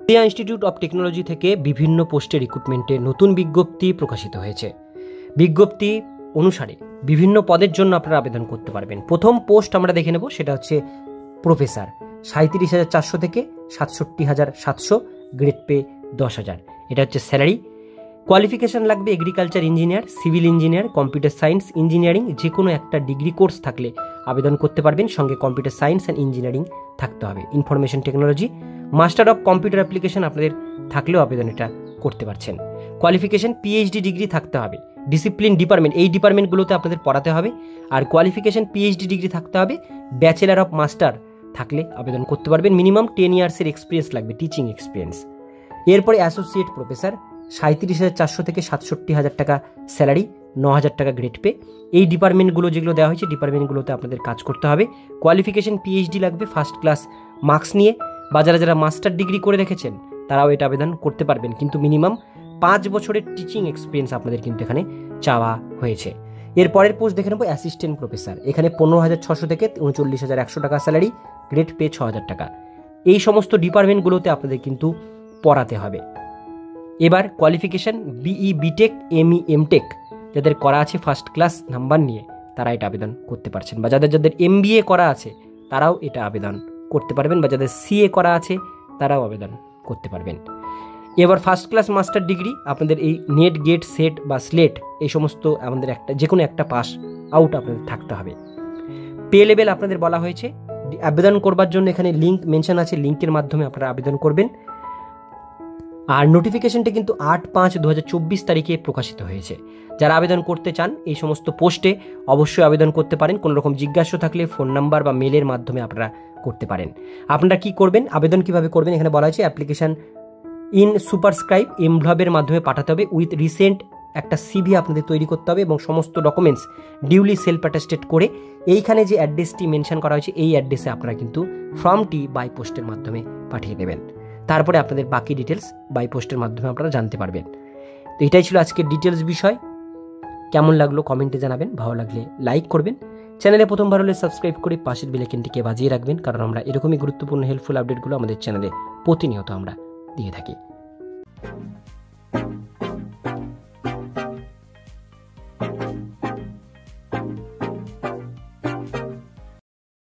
India institute of technology থেকে বিভিন্ন পোস্টে রিক্রুটমেন্টের নতুন বিজ্ঞপ্তি প্রকাশিত হয়েছে। বিজ্ঞপ্তি অনুসারে বিভিন্ন পদের জন্য আপনারা আবেদন করতে পারবেন। প্রথম পোস্ট আমরা দেখে নেব, সেটা হচ্ছে প্রফেসর, 37,400 থেকে 67,700, গ্রেড পে 10,000। এটা হচ্ছে স্যালারি। কোয়ালিফিকেশান লাগবে agriculture engineer, civil engineer, computer science, engineering, যে কোনো একটা ডিগ্রি কোর্স থাকলে আবেদন করতে পারবেন। সঙ্গে কম্পিউটার সায়েন্স অ্যান্ড ইঞ্জিনিয়ারিং থাকতে হবে। Information technology, master of computer application আপনাদের থাকলেও আবেদন এটা করতে পারছেন। কোয়ালিফিকেশান পিএইচডি ডিগ্রি থাকতে হবে। ডিসিপ্লিন ডিপার্টমেন্ট, এই ডিপার্টমেন্টগুলোতে আপনাদের পড়াতে হবে। আর কোয়ালিফিকেশান পিএইচডি ডিগ্রি থাকতে হবে। ব্যাচেলার অফ মাস্টার থাকলে আবেদন করতে পারবেন। মিনিমাম 10 ইয়ার্সের এক্সপিরিয়েন্স লাগবে, টিচিং এক্সপিরিয়েন্স। এরপরে অ্যাসোসিয়েট প্রফেসর, 37,400 থেকে 67,000 টাকা স্যালারি, 9,000 টাকা গ্রেড পে। এই ডিপার্টমেন্টগুলো যেগুলো দেওয়া হয়েছে, ডিপার্টমেন্টগুলোতে আপনাদের কাজ করতে হবে। কোয়ালিফিকেশান পিএইচডি লাগবে ফার্স্ট ক্লাস মার্কস নিয়ে, বা যারা মাস্টার ডিগ্রি করে রেখেছেন তারাও এটা আবেদন করতে পারবেন, কিন্তু মিনিমাম 5 বছরের টিচিং এক্সপিরিয়েন্স আপনাদের কিন্তু এখানে চাওয়া হয়েছে। এর পরের পোস্ট দেখে নেব অ্যাসিস্ট্যান্ট প্রফেসর। এখানে 15,600 থেকে 39,100 টাকা স্যালারি, গ্রেড পে 6,000 টাকা। এই সমস্ত ডিপার্টমেন্টগুলোতে আপনাদের কিন্তু পড়াতে হবে। এবার qualification BE, BTech, ME, MTech যাদের করা আছে ফার্স্ট ক্লাস নাম্বার নিয়ে, তারা এটা আবেদন করতে পারছেন। বা যাদের এমবিএ করা আছে তারাও এটা আবেদন করতে পারবেন, বা যাদের সিএ করা আছে তারাও আবেদন করতে পারবেন। এবার ফার্স্ট ক্লাস মাস্টার ডিগ্রি আপনাদের এই নেট, গেট, সেট বা স্লেট, এই সমস্ত আমাদের যে কোনো একটা পাস আউট আপনাদের থাকতে হবে। পে লেভেল আপনাদের বলা হয়েছে। আবেদন করবার জন্য এখানে লিঙ্ক মেনশন আছে, লিঙ্কের মাধ্যমে আপনারা আবেদন করবেন। আর নোটিফিকেশনটা কিন্তু 8/5/2024 তারিখে প্রকাশিত হয়েছে। যারা আবেদন করতে চান এই সমস্ত পোস্টে অবশ্যই আবেদন করতে পারেন। কোনো রকম জিজ্ঞাসা থাকলে ফোন নাম্বার বা মেলের মাধ্যমে আপনারা করতে পারেন। আপনারা কি করবেন, আবেদন কিভাবে করবেন, এখানে বলা হয়েছে অ্যাপ্লিকেশান ইন সুপারস্ক্রাইব এনভেলপের মাধ্যমে পাঠাতে হবে। উইথ রিসেন্ট একটা সিভি আপনাদের তৈরি করতে হবে এবং সমস্ত ডকুমেন্টস ডিউলি সেলফ অ্যাটাস্টেড করে এইখানে যে অ্যাড্রেসটি মেনশন করা হয়েছে এই অ্যাড্রেসে আপনারা কিন্তু ফর্মটি বাই পোস্টের মাধ্যমে পাঠিয়ে দেবেন। তারপরে আপনাদের বাকি ডিটেলস বাই পোস্টের মাধ্যমে আপনারা জানতে পারবেন। তো এটাই ছিল আজকের ডিটেলস বিষয়। কেমন লাগলো কমেন্টে জানাবেন, ভালো লাগলে লাইক করবেন। চ্যানেলে প্রথমবার হলে সাবস্ক্রাইব করে পাশের বেল আইকনটিকে বাজিয়ে রাখবেন, কারণ আমরা এরকমই গুরুত্বপূর্ণ হেল্পফুল আপডেটগুলো আমাদের চ্যানেলে প্রতিনিয়ত আমরা দিয়ে থাকি।